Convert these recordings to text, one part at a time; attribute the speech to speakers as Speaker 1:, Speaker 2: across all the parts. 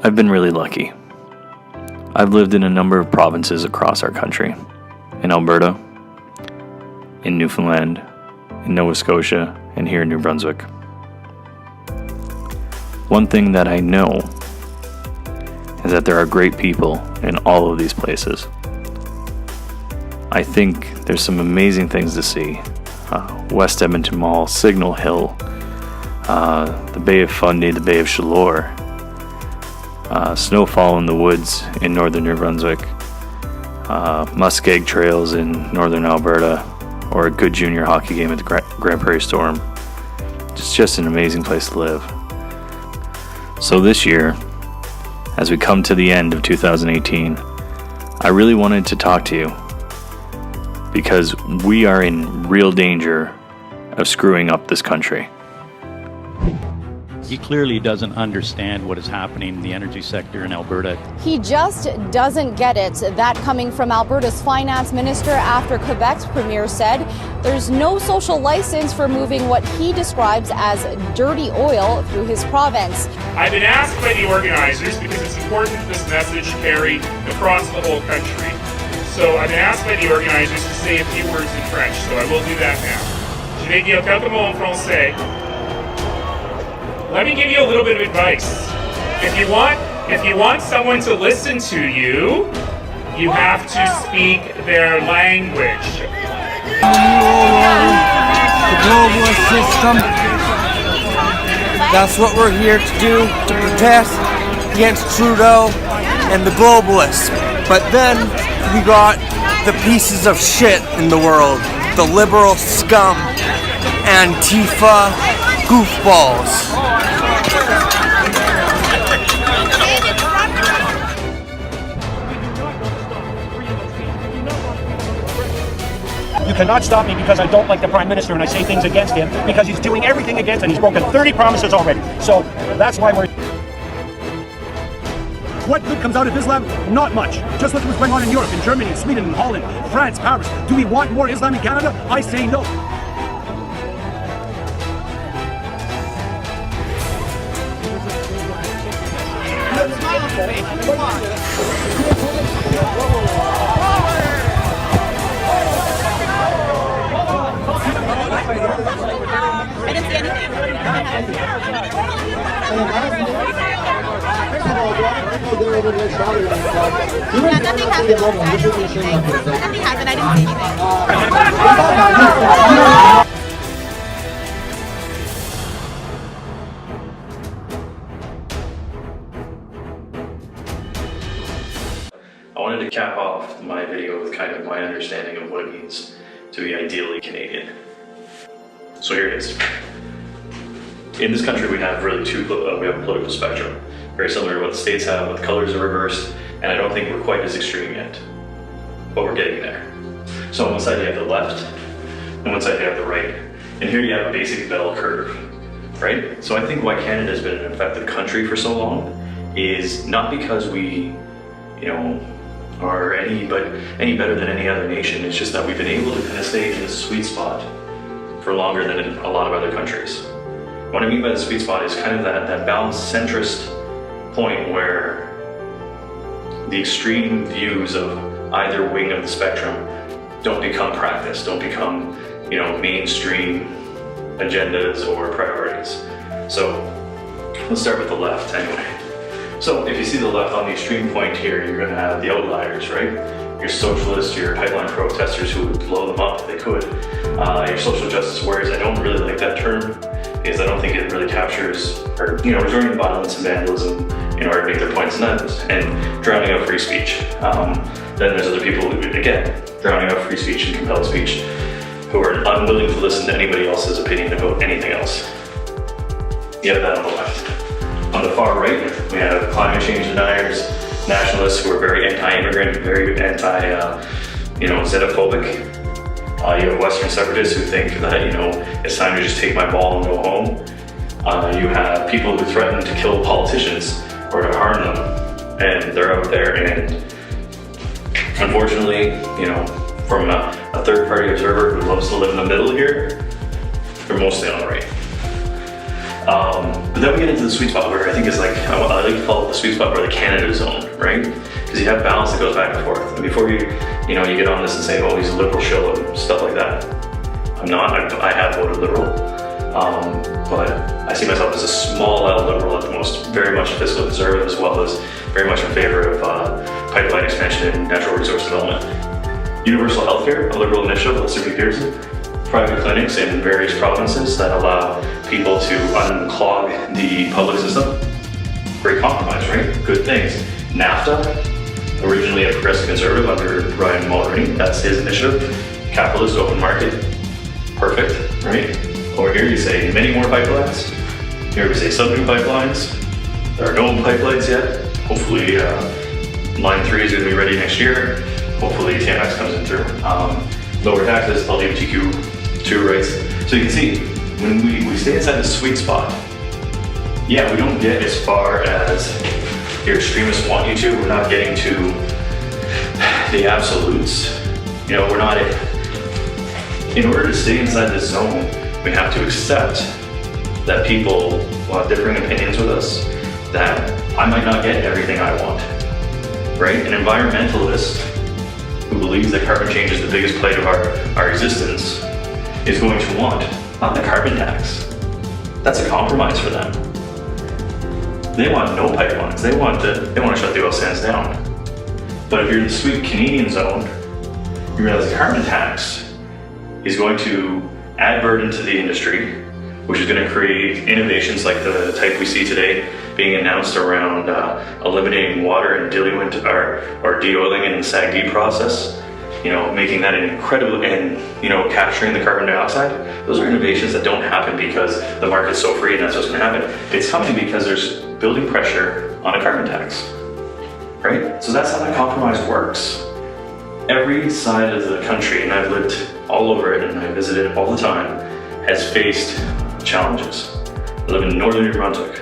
Speaker 1: I've been really lucky. I've lived in a number of provinces across our country. In Alberta, in Newfoundland, in Nova Scotia, and here in New Brunswick. One thing that I know is that there are great people in all of these places. I think there's some amazing things to see. West Edmonton Mall, Signal Hill, the Bay of Fundy, the Bay of Chaleur, snowfall in the woods in northern New Brunswick, muskeg trails in northern Alberta, or a good junior hockey game at the Grand Prairie Storm. It's just an amazing place to live. So this year, as we come to the end of 2018, I really wanted to talk to you because we are in real danger of screwing up this country.
Speaker 2: He clearly doesn't understand what is happening in the energy sector in Alberta.
Speaker 3: He just doesn't get it. That coming from Alberta's finance minister after Quebec's premier said there's no social license for moving what he describes as dirty oil through his province.
Speaker 4: I've been asked by the organizers, because it's important for this message to carry across the whole country. So I've been asked by the organizers to say a few words in French, so I will do that now. Je vais dire quelques mots en français. Let me give you a little bit of advice. If you want someone to listen to you, you have to speak their language.
Speaker 5: The globalist system. That's what we're here to do, to protest against Trudeau and the globalists. But then we got the pieces of shit in the world, the liberal scum, Antifa goofballs.
Speaker 6: You cannot stop me because I don't like the Prime Minister and I say things against him because he's doing everything against and he's broken 30 promises already. So that's why we're... What good comes out of Islam? Not much. Just look at what's going on in Europe, in Germany, Sweden, and Holland, France, Paris. Do we want more Islam in Canada? I say no.
Speaker 3: I didn't see anything. Yeah, nothing happened. Nothing happened. I didn't see anything.
Speaker 1: I wanted to cap off my video with kind of my understanding of what it means to be ideally Canadian. So here it is. In this country, we have really we have a political spectrum, very similar to what the States have, but the colors are reversed, and I don't think we're quite as extreme yet, but we're getting there. So on one side you have the left, and one side you have the right, and here you have a basic bell curve, right? So I think why Canada has been an effective country for so long is not because we, are any better than any other nation. It's just that we've been able to kind of stay in this sweet spot for longer than in a lot of other countries. What I mean by the sweet spot is kind of that balanced centrist point where the extreme views of either wing of the spectrum don't become practice, don't become, mainstream agendas or priorities. So let's start with the left anyway. So if you see the left on the extreme point here, you're going to have the outliers, right? Your socialists, your pipeline protesters who would blow them up if they could. Your social justice warriors, I don't really like that term because I don't think it really captures, or resorting to violence and vandalism in order to make their points and drowning out free speech. Then there's other people who, again, drowning out free speech and compelled speech, who are unwilling to listen to anybody else's opinion about anything else. You have that on the left. On the far right, we have climate change deniers, nationalists who are very anti-immigrant, very xenophobic. You have Western separatists who think that, it's time to just take my ball and go home. You have people who threaten to kill politicians or to harm them, and they're out there, and unfortunately, from a third-party observer who loves to live in the middle here, they're mostly on the right. But then we get into the sweet spot where I think is like, I like to call it the sweet spot or the Canada zone, right? Because you have balance that goes back and forth. And before you get on this and say, oh, he's a liberal shill and stuff like that. I'm not, I have voted liberal. But I see myself as a small L liberal at the most, very much fiscally conservative, as well as very much in favor of pipeline expansion and natural resource development. Universal healthcare, a liberal initiative, let's see Pearson. Private clinics in various provinces that allow people to unclog the public system. Great compromise, right? Good things. NAFTA, originally a progressive conservative under Ryan Mulroney, that's his initiative. Capitalist open market, perfect, right? Over here you say many more pipelines. Here we say some new pipelines. There are no pipelines yet. Hopefully line 3 is going to be ready next year. Hopefully TMX comes in through. Lower taxes, LGBTQ2 rights. So you can see, when we stay inside the sweet spot, yeah, we don't get as far as your extremists want you to. We're not getting to the absolutes. You know, we're not, in order to stay inside this zone, we have to accept that people will have differing opinions with us, that I might not get everything I want, right? An environmentalist who believes that carbon change is the biggest plight of our existence is going to want, not the carbon tax. That's a compromise for them. They want no pipelines. They want to shut the oil sands down. But if you're in the sweet Canadian zone, you realize the carbon tax is going to add burden to the industry, which is going to create innovations like the type we see today being announced around eliminating water and diluent or de-oiling in the SAGD process, you know, making that an incredible, and you know, capturing the carbon dioxide. Those are innovations that don't happen because the market's so free and that's what's going to happen. It's coming because there's building pressure on a carbon tax, right? So that's how that compromise works. Every side of the country, and I've lived all over it and I visit it all the time, has faced challenges. I live in northern New Brunswick.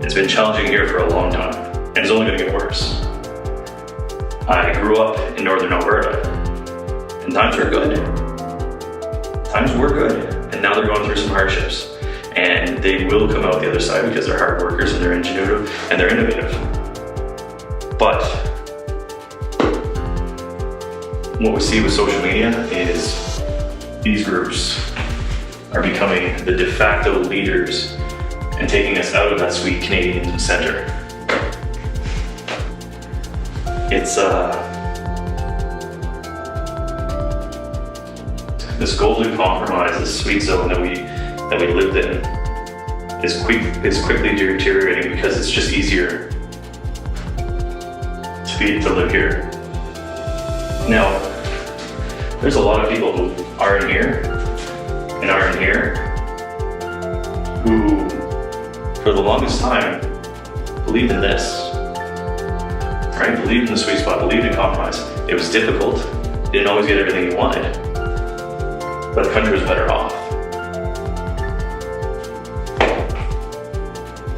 Speaker 1: It's been challenging here for a long time, and it's only going to get worse. I grew up in northern Alberta, and times were good. Times were good, and now they're going through some hardships. And they will come out the other side because they're hard workers and they're ingenuitive and they're innovative. But what we see with social media is these groups are becoming the de facto leaders and taking us out of that sweet Canadian center. It's this golden compromise, this sweet zone that we lived in is quickly deteriorating because it's just easier to live here. Now, there's a lot of people who are in here and are in here who, for the longest time, believed in this, right? Believed in the sweet spot, believed in compromise. It was difficult, didn't always get everything you wanted, but the country was better off.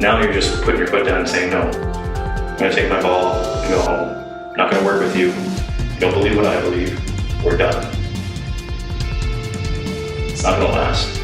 Speaker 1: Now you're just putting your foot down and saying, no, I'm gonna take my ball and go home. I'm not gonna work with you. You don't believe what I believe. We're done. It's not gonna last.